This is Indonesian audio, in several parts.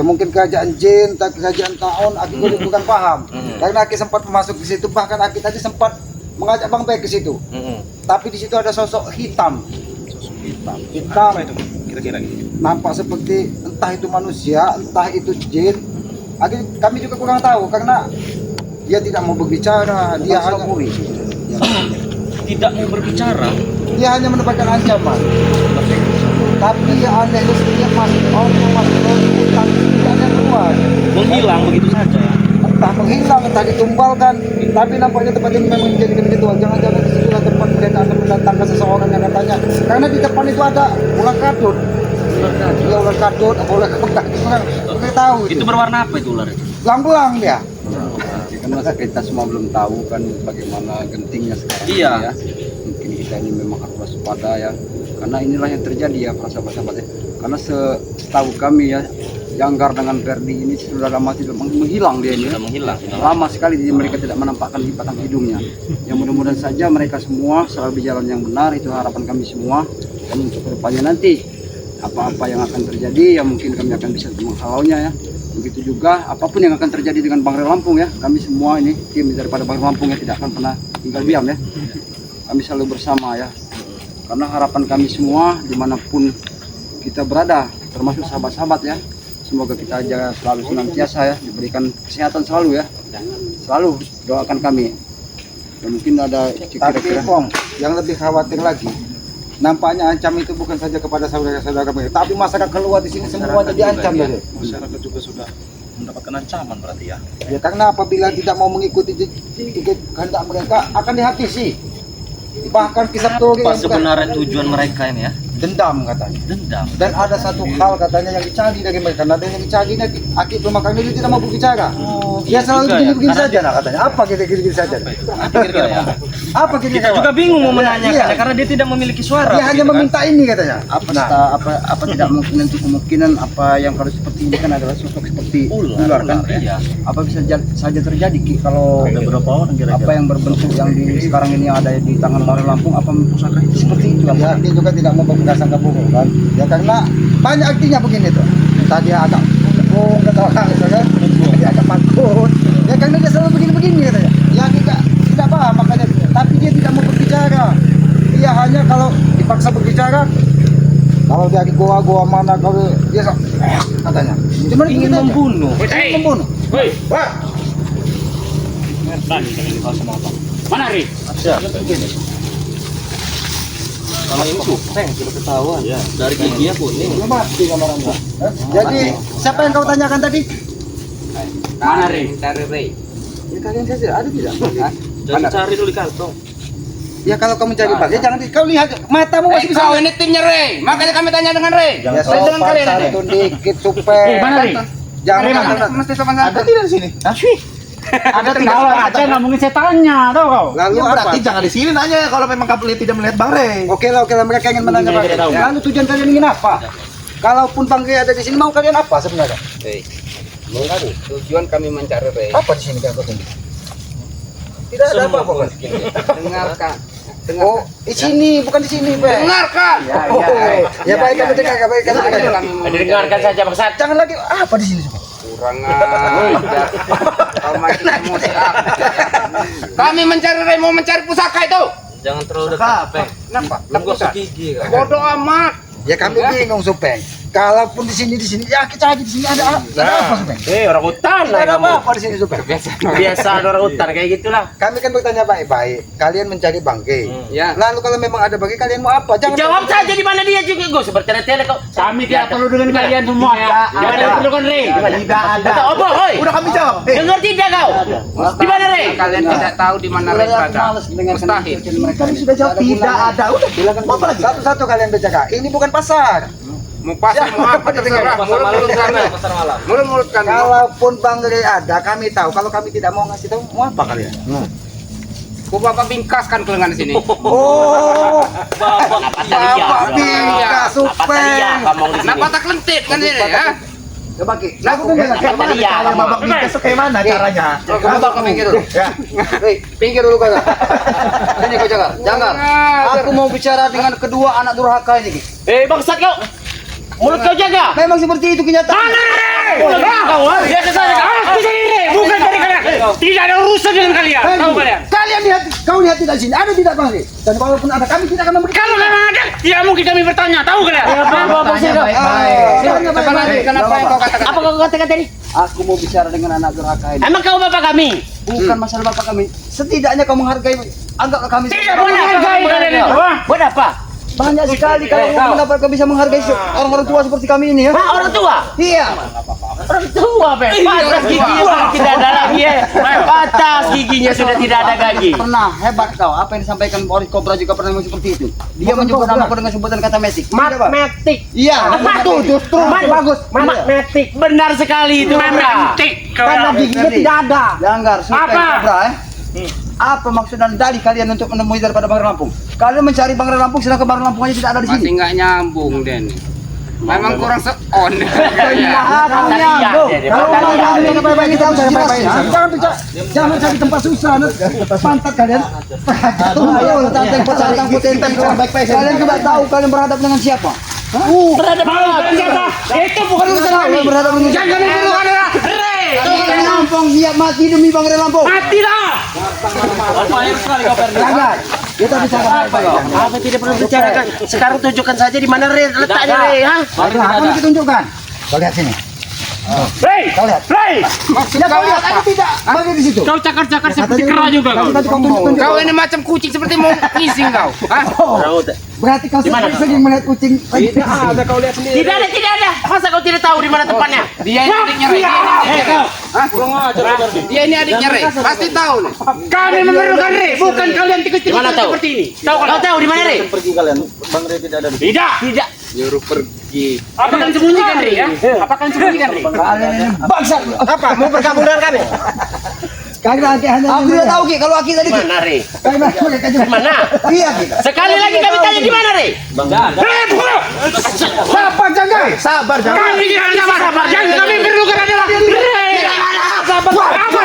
Mungkin kerajaan jin, tak kerajaan tahun, aku bukan paham. Karena aku sempat masuk ke situ, bahkan aku tadi sempat mengajak Bang Bay ke situ. Tapi di situ ada sosok hitam. Hitam. Apa itu kira-kira? Nampak seperti entah itu manusia, entah itu jin. Kami juga kurang tahu karena dia tidak mau berbicara, dia hanya Tidak mau berbicara. dia hanya mendapatkan ancaman. Tapi ya aneh dia masuk hutan, tidak ada keluar. Menghilang begitu saja. Entah menghilang, entah ditumbalkan. Tapi nampaknya tempat ini memang menjadi ritual. Jangan-jangan di situlah tempat mereka akan mendatangkan seseorang yang katanya. Karena di depan itu ada ular kadut. Dia ular kadut, ular kebekak. Kita tahu Itu berwarna apa itu ular itu? belang-belang dia. Karena kita semua belum tahu kan bagaimana gentingnya sekarang Iya. ya. Mungkin kita ini memang harus waspada ya. Karena inilah yang terjadi ya para sahabat-sahabat ya. Karena setahu kami ya, Janggar dengan Ferdi ini sudah lama tidak menghilang dia ini. Sudah menghilang. Lama sekali jadi mereka tidak menampakkan di batang hidungnya. Yang mudah-mudahan saja mereka semua selalu berjalan yang benar, itu harapan kami semua. Dan untuk kedepannya nanti apa-apa yang akan terjadi ya mungkin kami akan bisa menghalaunya ya. Begitu juga apapun yang akan terjadi dengan Bangrai Lampung ya, kami semua ini tim daripada Bangrai Lampung ya tidak akan pernah tinggal diam ya. Kami selalu bersama ya. Karena harapan kami semua dimanapun kita berada, termasuk sahabat-sahabat ya, semoga kita aja selalu senantiasa ya, diberikan kesehatan selalu ya. Selalu doakan kami. Dan mungkin ada Tapi kira-kira Pong, yang lebih khawatir lagi, nampaknya ancam itu bukan saja kepada saudara-saudara mereka, tapi masyarakat keluar di sini semuanya diancam ya. dari. Masyarakat juga sudah mendapatkan ancaman berarti ya. Ya karena apabila tidak mau mengikuti kehendak mereka akan dihabisi. Bahkan kisah Tori Apa sebenarnya tujuan mereka ini ya? dendam katanya. Dendam. Dan ada satu hal katanya yang dicari dari mereka. Nah, yang dicari nanti akib rumah kami dia tidak mau berbicara. Dia selalu juga ya, begini-begini karena saja nah katanya. Apa gini-gini saja? Apa kira-kira ya? Apa gini Kita juga bingung mau menanyakan Iya. karena dia tidak memiliki suara. Dia hanya begitu kan? meminta ini katanya. apa tidak mungkin untuk kemungkinan apa yang harus seperti ini kan adalah sosok seperti ular kan Iya. apa bisa saja terjadi Ki, kalau Ada berapa orang kira-kira? apa yang berbentuk yang di sekarang ini yang ada di tangan Bangrai Lampung apa pusaka itu seperti itu Ya, dia juga tidak mau berprasangka buruk kan. Ya karena banyak artinya begini tuh. Tadi agak bohong kata orang gitu kan. Dia agak takut. Ya karena dia selalu begini-begini katanya. Ya tidak paham makanya. Tapi dia tidak mau berbicara. Dia hanya kalau dipaksa berbicara, kalau dari goa mana kalau dia katanya. Cuma Ingin membunuh. Ingin membunuh. Woi, Wah, mana Ri? Kalau ini kupeng sudah ketahuan. Iya. Dari giginya kuning. belum mati kamar Anda. Jadi siapa yang kau tanyakan tadi? Mana Ri? Ya kalian saja ada tidak? Jangan cari dulu di kantong. Ya kalau kamu cari bag, ya jangan kau lihat matamu masih bisa. Kau ini timnya Ray, makanya kami tanya dengan Ray. Ya Saya dengan sopan kalian nanti. santun dikit supaya. Mana Ray? Jangan Mesti sopan santun. tidak di sini. Ada tinggal aja ngomongin setannya, tahu kau? Lalu Ya, apa? berarti jangan di sini nanya kalau memang kamu tidak melihat Bang Rey. Oke lah, mereka ingin menanya Tidak Bang. tahu. Lalu tujuan kalian ingin apa? Kalaupun Bang Ray ada di sini, mau kalian apa sebenarnya? Tujuan kami mencari Ray. Apa di sini kan kau tunggu? Tidak ada apa-apa kan? Dengarkan. Oh, di sini, bukan di sini, Pak. Dengarkan. Oh, ya baik, kami dengar, baik, kami dengar. Dengarkan saja bangsat. Jangan lagi apa di sini? Kurang ajar. Kau makin emosi aku. Kami mencari Ray, mau mencari pusaka itu. Jangan terlalu dekat, Peng. Kenapa? Belum gosok gigi kan. Bodoh amat. Ya kami bingung, Supeng. Kalaupun di sini, ya kita aja di sini ada apa, Supeng? Orang hutan Tidak ada apa-apa di sini, Supeng. Biasa orang hutan kayak gitulah. Kami kan bertanya baik-baik. Kalian mencari bangke. Ya. Lalu kalau memang ada bangke, kalian mau apa? Jangan Jawab saja di mana dia juga gue bertele-tele kau. Kami tidak perlu dengan kalian semua ya. Di mana perlu kan Ray? Tidak ada. Kata apa, hoi? Udah kami jawab. Dengar tidak kau? Di mana Ray? Kalian tidak tahu di mana Ray berada. Mustahil. Kami sudah jawab tidak ada. Udah. Silakan apa lagi? Satu-satu kalian bicara. Ini bukan pasar. Mau pasar mau apa terserah. Mulut-mulut sana. Pasar malam. Mulut-mulut kan. Kalaupun Bang Ray ada, kami tahu. Kalau kami tidak mau ngasih tahu, mau apa kalian? Ku bapak bingkaskan ke lengan sini. Oh, Bapak Bapak bingkas, Supeng. Kenapa tak lentit kan ini ya? Coba Ki. Aku kan bilang, Kata dia. Kalau babak bingkas kayak mana caranya? Kamu bakal pinggir dulu. Ya. Pinggir dulu kau. Sini kau jangan. Jangan. Aku mau bicara dengan kedua anak durhaka ini, Ki. Bangsat kau. Mulut kau jaga. Memang seperti itu kenyataan. Dia ke sana. Aku sendiri, bukan dari kalian. Tidak ada urusan dengan kalian. Tahu kalian? Kalian lihat, kau lihat tidak di sini, ada tidak Bang Re? Dan walaupun ada kami tidak akan memberi. Kalau memang ada, tidak mungkin kami bertanya. Tahu kalian? Coba lagi, kenapa yang kau katakan? Apa kau katakan tadi? Aku mau bicara dengan anak durhaka ini. Emang kau bapak kami? Bukan masalah bapak kami. Setidaknya kau menghargai, anggap kami. Tidak menghargai kalian itu. Buat apa? Banyak sekali kalau kenapa kau bisa menghargai orang-orang tua seperti kami ini ya? Hah, orang tua? Iya. Orang tua, Pe. Patah giginya sudah tidak ada lagi ya. Patah giginya sudah tidak ada lagi. Pernah hebat kau. Apa yang disampaikan Boris Kobra juga pernah seperti itu. Dia menyebut namaku dengan sebutan kata metik. Matematik. Iya. Justru bagus. Matematik. Benar sekali itu. Matematik. Karena giginya tidak ada. Langgar, suka Apa? Kobra Apa maksud dan dalih kalian untuk menemui daripada Bang Lampung? Kalian mencari Bang Lampung sedangkan Bang Lampung aja tidak ada di Masih sini. nggak nyambung Den. Memang kurang se-on. Jangan cari tempat susah, pantat kalian. Kalian coba tahu kalian berhadap dengan siapa? Berhadap dengan siapa? Itu bukan urusan kami. Berhadap dengan Jangan membunuh adalah Bang Lampung siap mati demi Bang Lampung. matilah. Jangan. Kita bicara baik-baik. Apa tidak perlu bicarakan? Sekarang tunjukkan saja di mana letaknya, Re, ha? Apa yang ditunjukkan? Kau lihat sini. Rey! Kau lihat. Rey! Ya kau lihat ada tidak? Bagi di situ. Kau cakar-cakar seperti kera juga kau. Tadi kau tunjuk. Kau ini macam kucing seperti mau kissing kau. Hah? Berarti kau sering melihat kucing. Tidak ada, tidak ada. Masa kau tidak tahu di mana tempatnya? Dia ini adiknya Rey. Dia ini adiknya Rey. Pasti tahu nih. Kami memerlukan Rey, bukan kalian tikus-tikus seperti ini. Tahu kau tahu di mana Rey? Pergi kalian. Bang Re tidak ada di sini. Tidak, tidak. Nyuruh pergi. Apa kalian sembunyikan Rey, ya? Apa kalian sembunyikan Rey? Kalian ini bangsa. Apa? Mau bergabung dengan kami? Kalian hanya Aku tidak tahu Ki kalau Aki tadi Ki. Mana Rey? Kalian Di mana? Iya Ki. Sekali lagi kami tanya di mana Rey? Rey, Siapa jaga? Sabar, jangan. kami tidak sabar. Yang kami perlukan adalah Rey. Apa?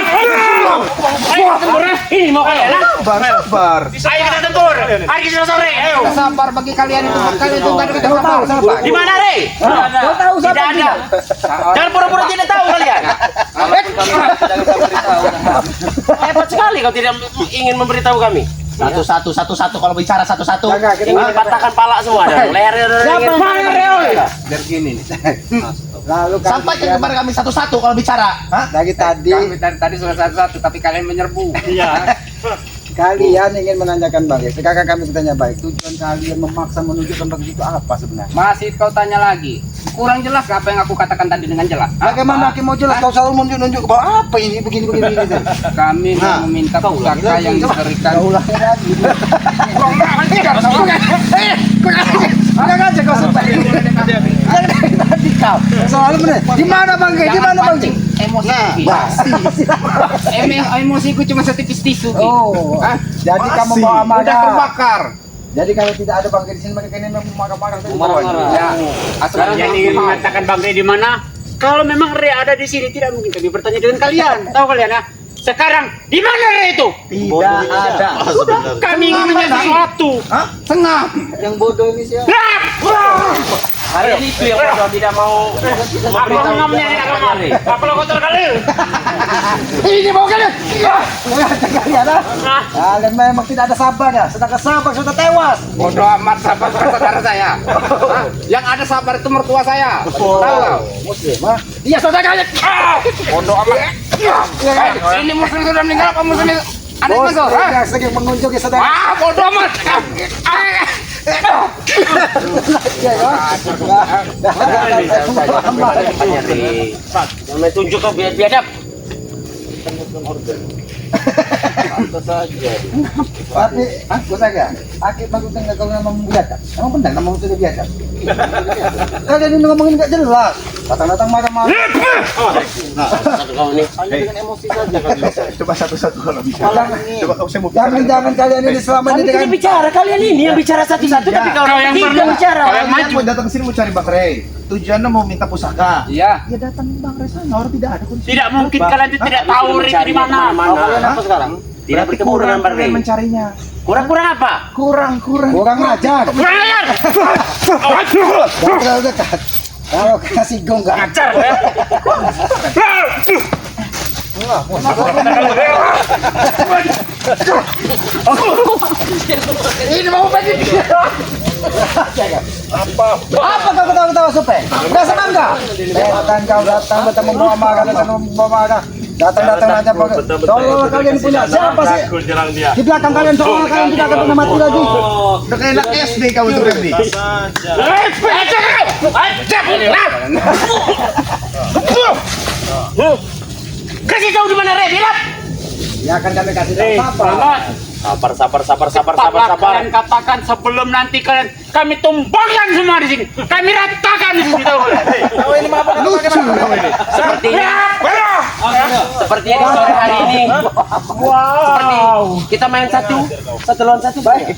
Ini mau kalian, ha? Sabar. Ayo kita tempur. Hari kita sore, ayo. Sabar bagi kalian itu. Kalian itu nggak ada Kau tahu siapa? Di mana Rey? Kau tahu siapa? Tidak ada. Jangan pura-pura tidak tahu kalian. Hebat sekali kau tidak ingin memberitahu kami. Satu-satu kalau bicara satu-satu. Ingin dipatahkan pala semua dan lehernya udah Biar gini nih. Lalu Sampaikan kepada kami satu-satu kalau bicara. Hah? lagi tadi Kami tadi sudah satu-satu, tapi kalian menyerbu. kalian ingin menanyakan Bang. Sekarang kami bertanya baik. Tujuan kalian memaksa menunjukkan begitu apa sebenarnya? Masih kau tanya lagi. Kurang jelas nggak apa yang aku katakan tadi dengan jelas? Bagaimana Ki mau jelas? Kau selalu menunjuk bahwa apa ini begini. Kami mau meminta pusaka yang diberikan. Kau ulangi lagi. Agak aja kau sampai. Tadi kau selalu benar. Di mana Bang? Di mana Bang? Emosi. Emosiku cuma setipis tisu. Ki. Oh, Hah? jadi kamu bawa Udah amarah. terbakar. Jadi kalau tidak ada Bang di sini mereka ini memang marah-marah. Ya. Sekarang yang ingin mengatakan Bang Rey di mana? Kalau memang Rey ada di sini tidak mungkin kami bertanya dengan kalian. Tahu kalian ya? Sekarang di mana Rey itu? Tidak ada. Kami ingin menjadi sesuatu. Sengap. Yang bodoh ini siapa? Hari itu yang bodoh tidak mau memberitahu kami. Apa lo kotor kali? Ini mau kalian. Kalian kalian memang tidak ada sabar ya. Sedangkan sabar sudah tewas. Bodoh amat sabar saudara saya. Hah? Yang ada sabar itu mertua saya. Tahu kau? Muslim, ha? Iya saudara kalian. Bodoh amat. Ini muslim sudah meninggal apa muslim itu? Ada Bos, masuk? mereka sedang mengunjungi saudara. Ah, bodoh amat. Jangan tunjuk kau biadab. Tapi, bos saja. Akib bagus enggak kalau memang biadab. Emang benar nama sudah biadab. Kalian ini ngomongin enggak jelas. Datang-datang marah-marah. Satu kau ini. Coba satu-satu kalau bisa. Coba kau saya mau Jangan kalian ini selama ini dengan Bicara kalian ini yang bicara satu-satu tapi kau yang tidak bicara. Kalian maju datang ke sini mau cari Bang Rey. Tujuannya mau minta pusaka. Iya. ya datang Bang Resana, orang tidak ada kunci. Tidak mungkin kalian itu tidak tahu Rey itu di mana. Kalian apa sekarang? Tidak bertemu dengan Bang Rey. Mencarinya. Kurang-kurang apa? Kurang ajar. Kurang ajar. Jangan terlalu dekat. Kalau kasih gong nggak Acar ya. ini mau bagi. Apa kau ketawa supaya? Nggak senang nggak? Datang kau datang membawa marah, datang membawa marah. Datang aja pakai. Tolong kalian punya siapa sih? Di belakang kalian tolong kalian tidak akan pernah mati lagi. Udah kayak anak SD kau itu Randy. Kasih tahu di mana Re, bilang. Ya akan kami kasih tahu apa? Sabar. Kalian katakan sebelum nanti kami tumbangkan semua di sini. Kami ratakan di sini tahu. Kau ini apa lucu kau ini. Sepertinya di sore hari ini. Seperti kita main satu lawan satu. Baik.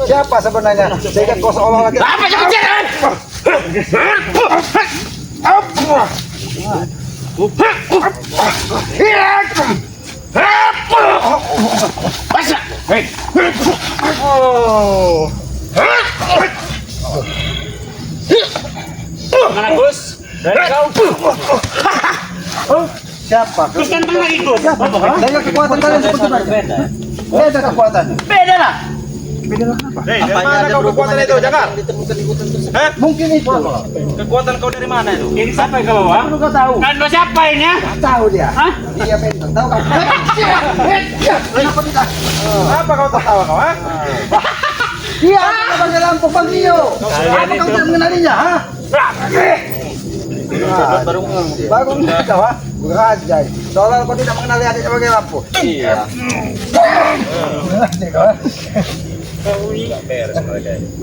Siapa sebenarnya? Saya kan kosong Allah lagi. Apa yang kejaran? Masa? Mana Gus? Dari kau. Siapa? Gus kan lagi Gus. Saya kekuatan kalian seperti mana? Beda kekuatan. Beda lah. Dari mana kau kekuatan itu, Jakar? Mungkin itu. Kekuatan kau dari mana itu? Ini siapa yang ke bawah? Kau tahu? Kan lo siapa ini ya? Tahu dia. Hah? Dia benteng. Tahu kau? Kenapa tidak? Apa kau tertawa kau, ha? Dia sebagai lampu Bangio. Apa kau tidak mengenalinya? Ha? Baru kau, ha? Berajai. Soalnya kau tidak mengenali adik sebagai lampu. Iya.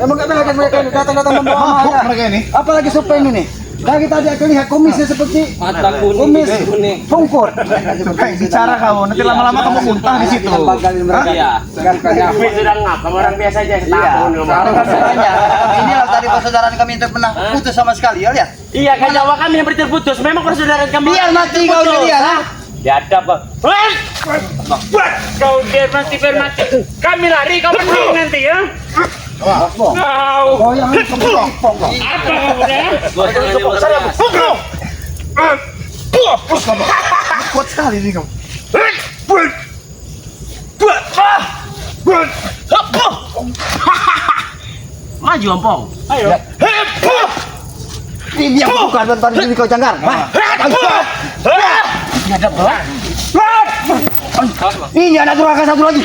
Memang gak beres mereka ini datang-datang membawa marah. Mereka ini. Apalagi supeng ini. Dari tadi aku lihat kumisnya seperti Mata kuning, kumis bibir kuning. pungkur. Bicara kamu, nanti lama-lama kamu muntah di situ. Iya. Kami sudah ngapa orang biasa aja setahun Ini lah tadi persaudaraan kami yang pernah putus sama sekali, ya lihat. Iya, kan nyawa kami yang terputus. Memang persaudaraan kami. Biar mati kau dia, ha? Diadap, Bang. Kau biar mati. Kami lari, kau menang nanti ya. Kau. Oh yang ini kempong. Apa kau ya? Gua sengaja Kuat sekali nih kau. maju, Ompong. Ayo. Ini yang bukan bantuan diri kau Janggar. Ini ada durhaka satu lagi.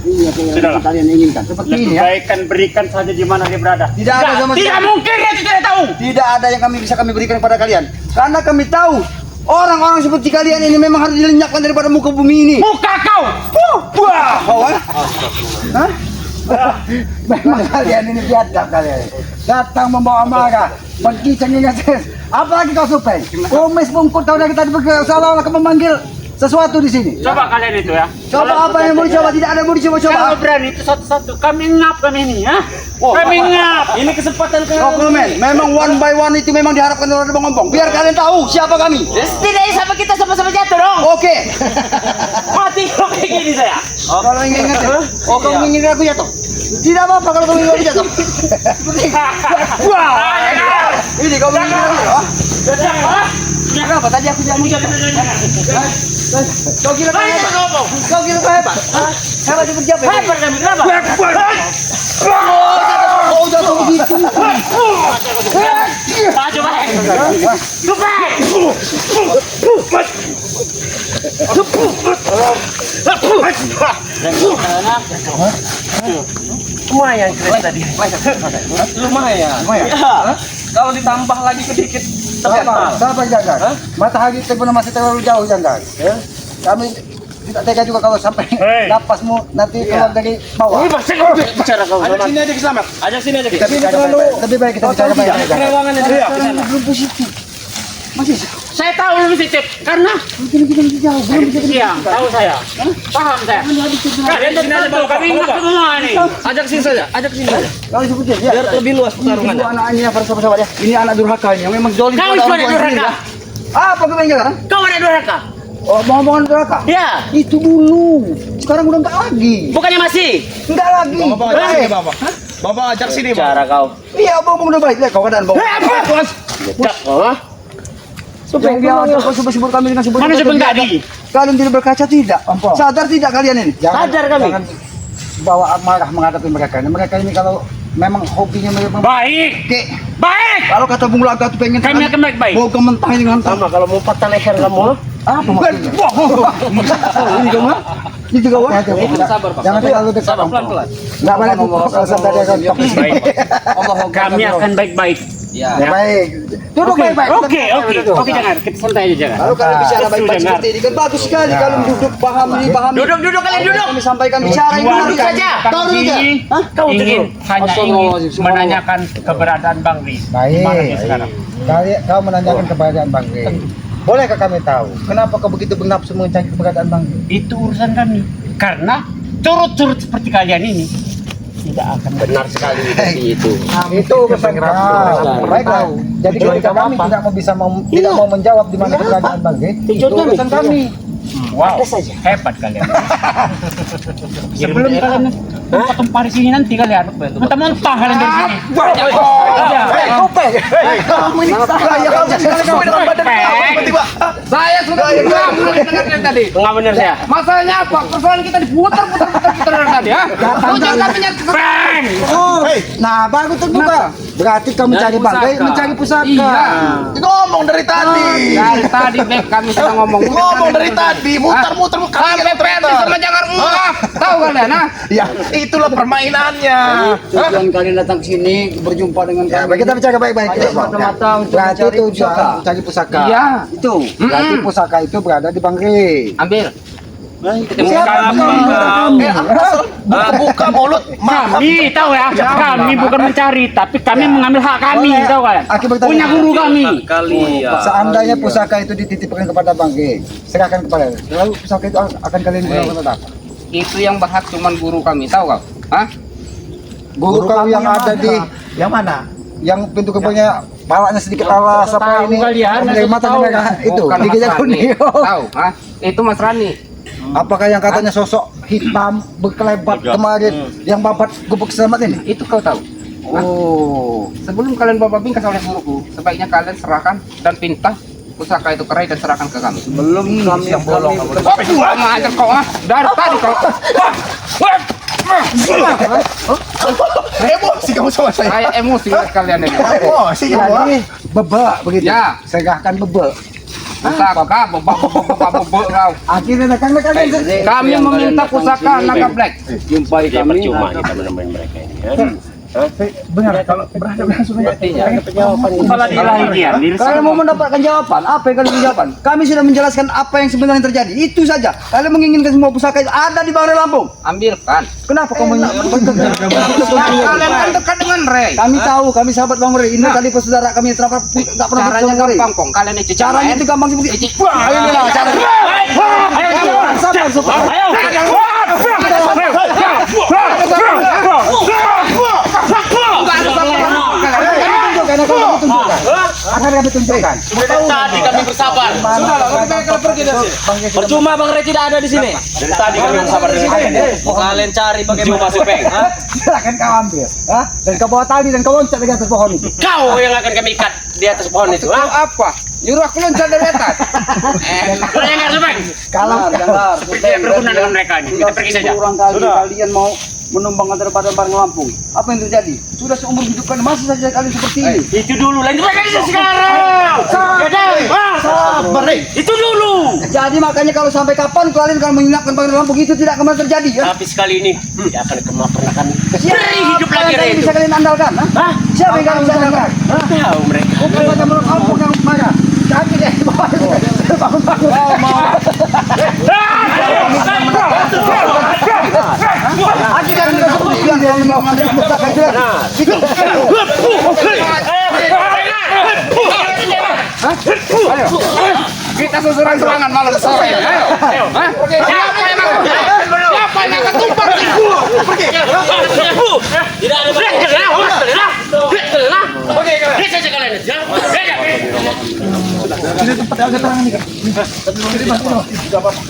Ini yang kalian inginkan. Seperti ini ya. Baikkan berikan saja di mana dia berada. Tidak ada sama Tidak sekali. mungkin dia tidak tahu. Tidak ada yang bisa kami berikan kepada kalian. Karena kami tahu orang-orang seperti kalian ini memang harus dilenyapkan daripada muka bumi ini. Muka kau. Wah, Hah? Memang kalian ini biadab kalian. Datang membawa marah, berkicang ingat. Apalagi kau supeng. Kumis bungkut tahu dari tadi seolah-olah kau memanggil sesuatu di sini. Coba kalian itu ya. coba apa yang mau dicoba? Tidak ada yang mau Kalau dicoba-coba. berani itu satu-satu. Kami ngap kami ini ya. Kami ngap. Ini kesempatan ke Dokumen, memang one by one itu memang diharapkan oleh Bang Ompong. Biar kalian tahu siapa kami. Setidaknya sama kita sama-sama jatuh dong. Oke. Mati kok kayak gini saya. Kalau ingin ingat, kau ingin aku jatuh. Tidak apa-apa kalau kau ingin aku jatuh. Wah, ini kau ingin aku jatuh. Kenapa tadi aku bilang jatuh? Kau kira kau hebat? Kau kira kau hebat? Hebat seperti apa? Hebat kami, kenapa? Oh, jatuh begitu. Maju baik. Baik. Lumayan keren tadi. Lumayan. Ya. Kalau ditambah lagi sedikit Sabar Janggar. Matahari terbang masih terlalu jauh Janggar. Ya. Kami tidak tega juga kalau sampai napasmu nanti keluar dari bawah. bicara kau. Ajak sini aja Selamat. Ajak sini aja. Tapi terlalu lebih baik kita bicara baik-baik. Kerewangan aja. Belum positif. Masih Saya tahu lebih sedikit karena begini jauh. Belum bisa siang tahu saya. Paham saya. Kalian sini aja bawa kami ngap semua ini. Ajak sini saja. Ajak sini saja. Kalau seperti ya. Biar lebih luas Ini pertarungannya. anak ini yang bersama-sama ya. Ini anak durhaka yang memang zolim Kau kepada itu orang ada tua sendiri, durhaka. ya. Apa kau main jalan? Kau ada durhaka? Oh, mau omongan neraka? Ya. Itu dulu. Sekarang udah enggak lagi. Bukannya masih? Enggak lagi. Bapak ajak sini, Bapak. Bapak ajak sini, Bapak. Cara kau. Iya, Bang udah baik. Lihat kau keadaan Bang. Cak, oh. Supaya dia kau sebut-sebut kami dengan sebut. Mana sebut tadi? Kalian tidak berkaca tidak? Ampun. Sadar tidak kalian ini? Sadar kami. Jangan bawa marah menghadapi mereka. Mereka ini kalau memang hobinya mereka Baik. Oke. Baik. Kalau kata Bung Laga tuh pengen Kami akan baik-baik. mau kementah ini ngantar. Sama kalau mau patah leher kamu. Apa maksudnya? Ini kamu? Ini juga wah. Jangan terlalu dekat. Sabar pelan-pelan. Enggak boleh kalau sampai dia akan topis. Kami akan baik-baik. Ya. Ya baik. Duduk baik-baik. Oke, jangan. Kita santai aja jangan. Kalau kalian bicara Sudah baik-baik dengar. seperti ini kan bagus sekali kalian duduk paham ini paham. Duduk kalian duduk. Kami sampaikan bicara ini Tuan duduk saja. Kau duduk ya. Hah? Kau ingin hanya ingin menanyakan keberadaan Bang Ri. Baik. Di mana dia sekarang? Kau menanyakan keberadaan Bang Ri. Bolehkah kami tahu kenapa kau begitu bernafsu mencari keberadaan Bang Ri? Itu urusan kami. Karena turut-turut seperti kalian ini tidak akan Benar sekali seperti itu. Itu urusan kau. Baiklah. Jadi ketika kami tidak mau bisa tidak mau menjawab di mana keberadaan Bang Ri, itu urusan kami. Wow, hebat kalian. Sebelum kalian tempat di sini nanti kalian mentah-mentah kalian dari sini. Saya sudah bilang mulai dengar tadi. Enggak benar saya. Masalahnya apa? Persoalan kita diputar-putar dari tadi, ya? Kau jangan menyat. Bang! Nah, baru terbuka. Berarti kau mencari Bang Ri, mencari pusaka. Iya. Ngomong dari tadi. Dari tadi Bek kami sudah ngomong. Ngomong dari tadi, muter-muter Sampai Ferdi sama jangan ngomong. Tahu kalian, ha? Ya, itulah permainannya. Tujuan kalian datang ke sini berjumpa dengan Ya, kami. kita bicara baik-baik. Hanya semata-mata untuk Berarti mencari tujuan pusaka. mencari pusaka. Iya. Itu. Berarti pusaka itu berada di Bang Ri. Ambil. Siapa Buka mulut. Kami tahu ya, kami bukan mencari, tapi kami mengambil hak kami, Boleh. tahu kalian? Aku bertanya. Punya guru kami. Kali ya. Seandainya pusaka itu dititipkan kepada Bang Ri, serahkan kepada dia. Lalu pusaka itu akan kalian gunakan apa? Itu yang berhak cuman guru kami, tahu kau? Hah? Guru kau yang ada di Yang mana? yang pintu gerbangnya palanya sedikit alas apa ini? kalian, Dari matanya merah itu, Bukan giginya Mas Rani. kuning. Tahu, ha? Itu Mas Rani. Apakah yang katanya sosok hitam berkelebat kemarin yang babat gubuk selamat ini? Itu kau tahu. Oh, Sebelum kalian bawa bingkas oleh guruku, sebaiknya kalian serahkan dan pinta pusaka itu kerai dan serahkan ke kami. Belum kami yang bolong. Kurang ajar kau, ha? Dari tadi kau. Emosi kamu sama saya. Saya emosi lihat kalian ini. Emosi kamu. jadi bebek begitu. Ya. Serahkan bebek. Pusaka, bebek kau. Akhirnya kalian Kami meminta pusaka naga black. jumpai Dia kami. percuma kita menemukan mereka ini. Ya. benar kalau berhadap langsung aja. Kepala dilahiran, Kalian mau mendapatkan jawaban, apa yang kalian jawaban? Kami sudah menjelaskan apa yang sebenarnya terjadi. Itu saja. Kalian menginginkan semua pusaka itu ada di Bang Ri Lampung. Ambilkan. Kenapa kamu Kalian kan dekat dengan Ray. Kami tahu, kami sahabat Bang Ri. Ini tadi saudara kami terapar enggak pernah Caranya bertemu Bang Ri. gampang kong. Kalian itu Caranya itu gampang seperti wah, inilah caranya. Sabar, sabar. Karena kami tunjukkan. Akan kami tunjukkan. Tadi kami bersabar. Percuma Bang Ray tidak ada di sini. Dari tadi kami bersabar di sini. Kalian cari bagaimana masuk peng. Silakan kau ambil, ha? Dan kau bawa tali dan kau loncat di atas pohon itu. Kau yang akan kami ikat di atas pohon itu. Kau apa? Nyuruh aku loncat dari atas. Kalian enggak supeng. Kalau Dengar, Tidak berguna dengan mereka ini. Kita pergi saja. Kurang kali kalian mau menumbangkan daripada Bang Lampung. Apa yang terjadi? Sudah seumur hidup kan masih saja kalian seperti ini. Itu dulu, lanjut lagi sekarang. Sabar, Ray. Itu dulu. Jadi makanya kalau sampai kapan kalian akan menginapkan Bang Lampung itu tidak akan terjadi ya? Tapi sekali ini tidak akan pernah kami Siapa hidup lagi yang Ray itu. bisa kalian andalkan? Hah? Siapa yang kalian bisa andalkan? Hah? Tahu mereka. Bukan pada menurut Lampung yang mana? Jadi deh, bangun-bangun. Oh, mau. Akhirnya sudah sebutkan yang mau mengatakan itu. Kita seserang-serangan malam sore. Ayo. Hah? Siapa yang akan tumpah? Tidak ada Oke, saja kalian. Ini tempat agak terang nih, Kak. Ini, tapi mau di mana? Enggak apa-apa.